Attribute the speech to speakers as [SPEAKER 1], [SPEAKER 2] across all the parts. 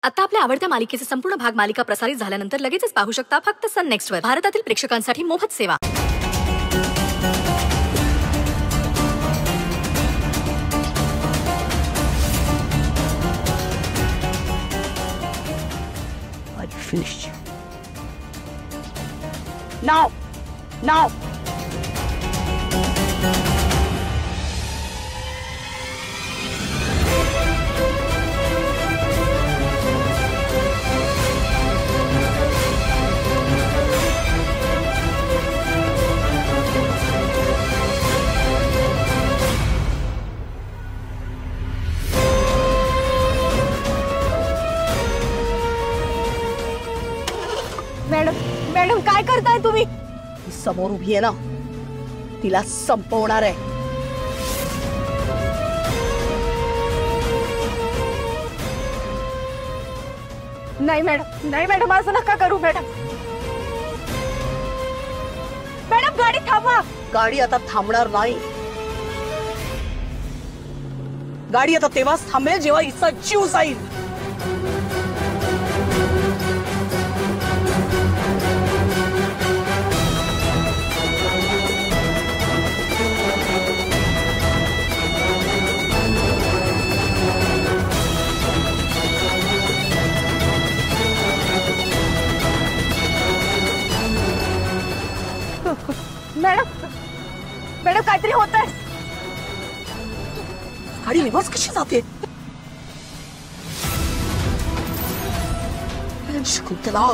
[SPEAKER 1] आता आपल्या आवडत्या मालिकेचे संपूर्ण भाग मालिका प्रसारित झाल्यानंतर लगेचच पाहू शकता फक्त सन नेक्स्ट वर. भारतातील प्रेक्षकांसाठी मोफत सेवा.
[SPEAKER 2] I finished you. Now! Now! Madam madam काय करताय तुम्ही? समोर उभी आहे ना, तिला संपवणार आहे. नाही मॅडम, नाही मॅडम, असं नका करू मॅडम. मॅडम गाडी थांबवा. गाडी आता थांबणार नाही. गाडी आता तेव्हाच थांबेल जेव्हा हिचा जीव जाईल. मॅडम मॅडम काहीतरी होत आहे. गाडी रिव्हर्स कशी जाते? शकुंतला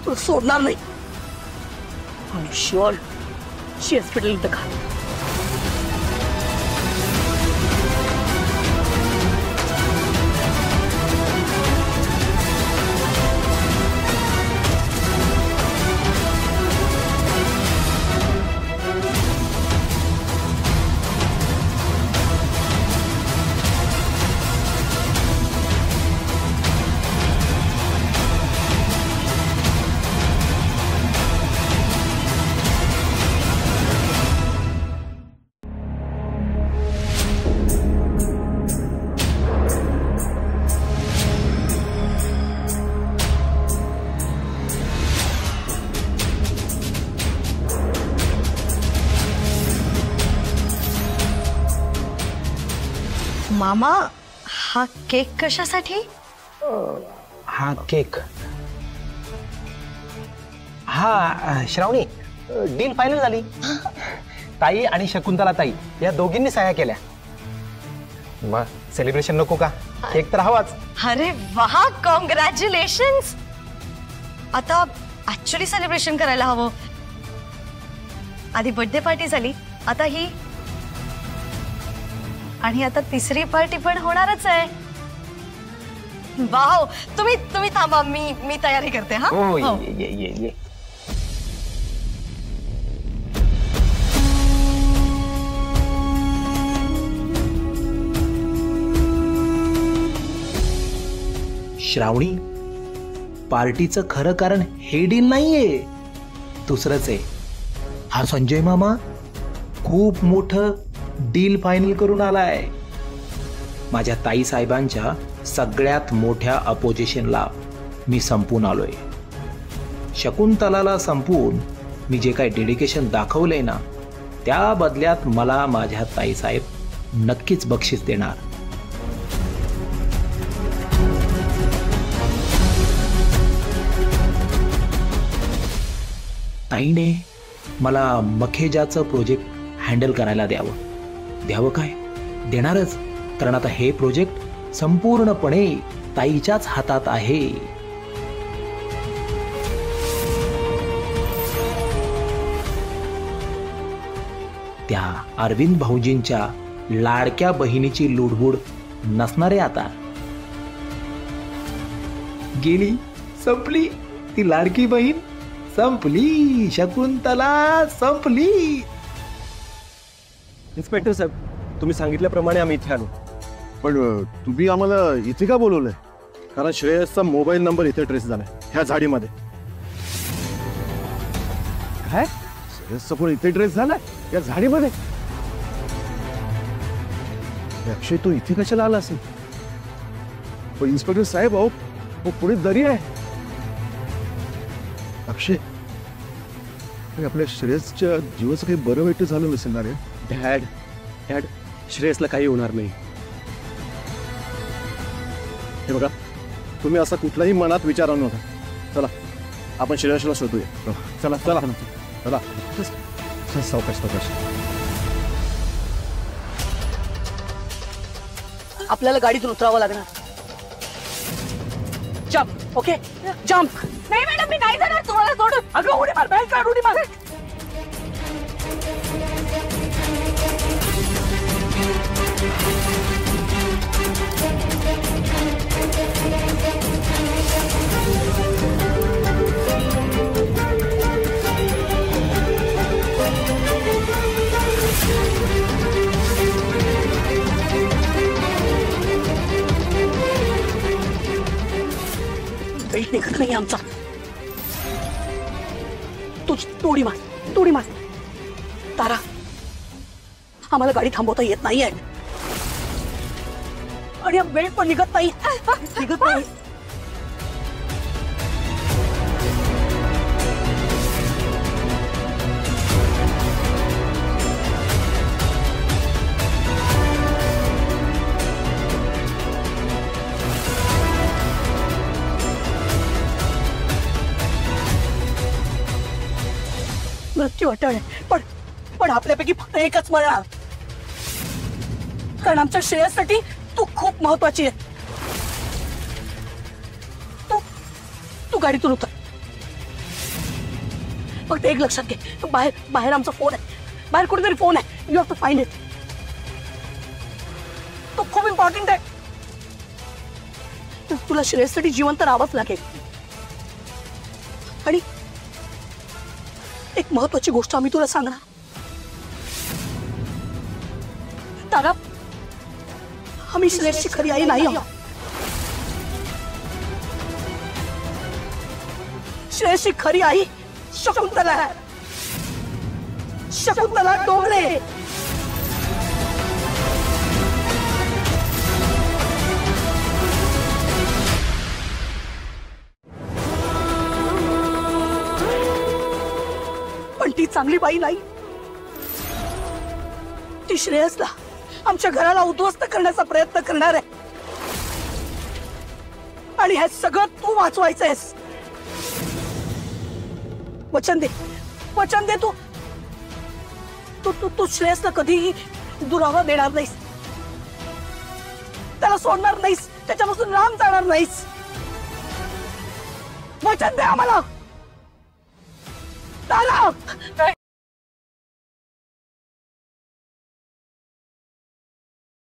[SPEAKER 2] तुला सोडणार नाही. आणि शुअर शी हॉस्पिटल इथं का? मामा हा केक कशासाठी?
[SPEAKER 3] हा केक हा श्रावणी डील फायनल झाली. ताई आणि शकुंतला ताई या दोघींनी सह्या केल्या. मग सेलिब्रेशन नको का? केक तर हवाच.
[SPEAKER 1] अरे वाह, कॉंग्रॅच्युलेशन्स. आता ऍक्च्युअली सेलिब्रेशन करायला हवं. आधी बर्थडे पार्टी झाली, आता ही, आणि आता तिसरी पार्टी पण होणारच आहे. वाव, तुम्ही थांबा, मी तयारी करते. हा
[SPEAKER 3] हो, ये. श्रावणी, पार्टीचं खरं कारण हे डील नाहीये, दुसरंच आहे. हा संजय मामा खूप मोठं डील फायनल करून आलाय. माझ्या ताई साहेबांच्या सगळ्यात मोठ्या अपोजिशनला मी संपून आलोय. शकुंतलाला संपून मी जे काही डेडिकेशन दाखवलंय ना, त्या बदल्यात मला माझ्या ताई साहेब नक्कीच बक्षीस देणार. ताईने मला मखेजाचं प्रोजेक्ट हँडल करायला द्यावं काय? देणारच, कारण आता हे प्रोजेक्ट संपूर्णपणे ताईच्याच हातात आहे. त्या अरविंद भाऊजींच्या लाडक्या बहिणीची लुडबुड नसणारे आता. गेली, संपली ती लाडकी बहीण, संपली शकुंतला, संपली.
[SPEAKER 4] इन्स्पेक्टर साहेब, तुम्ही सांगितल्याप्रमाणे आम्ही इथे आलो.
[SPEAKER 5] पण तुम्ही आम्हाला इथे का बोलवलंय? कारण श्रेयसचा मोबाईल नंबर इथे ट्रेस झालाय ह्या झाडीमध्ये.
[SPEAKER 4] काय?
[SPEAKER 5] श्रेयसचा फोन इथे ट्रेस झालाय या झाडीमध्ये? अक्षय, तो इथे कशाला आला असेल? पण इन्स्पेक्टर साहेब अहो पुढे दरी आहे. अक्षय अरे, आपल्या श्रेयसच्या जीवाचं काही बरं वाईट झालं नसेल ना रे?
[SPEAKER 4] डॅड डॅड श्रेयसला काही होणार नाही.
[SPEAKER 5] हे बघा तुम्ही असा कुठलाही मनात विचार आणू नका. चला आपण श्रेयसला शोधूया. चला चला चला सावकाश सावकाश.
[SPEAKER 2] आपल्याला गाडीतून उतरावं लागणार. जम्प. Okay jump. नाही मॅडम मी नाही जाणार तुम्हाला सोडून. अगं उडी मार बॅग काढ उडी मार. बेल्ट निघत नाही आमचा. तोडी मार तोडी मार. तारा आम्हाला गाडी थांबवता येत नाहीये आणि बेल्ट पण निघत नाही. निघत नाही. मृत्यू अटळ आहे पण पण आपल्यापैकी फक्त एकच मरणार. कारण आमच्या श्रेयससाठी तू खूप महत्वाची आहे. तू गाडीतून उतर. फक्त एक लक्षात घे बाहेर बाहेर आमचा फोन आहे. बाहेर कुठेतरी फोन आहे. You have to find it. तो खूप इम्पॉर्टंट आहे. तुला श्रेयससाठी जिवंत राहावंच लागेल. आणि एक महत्वाची गोष्ट आम्ही तुला सांगणार. तारा आम्ही श्रेयसची खरी आई नाही आहोत. श्रेयसची खरी आई शकुंतला आहे. शकुंतला डोंगरे. पण ती चांगली बाई नाही. ती श्रेयसला आमच्या घराला उद्ध्वस्त करण्याचा प्रयत्न करणार आहे. आणि हे सगळं तू वाचवायचं आहेस. वचन दे. वचन दे. तू तू तू तू श्रेयसला कधीही दुरावा देणार नाहीस. त्याला सोडणार नाहीस. त्याच्यापासून लांब जाणार नाहीस. वचन दे आम्हाला. तारा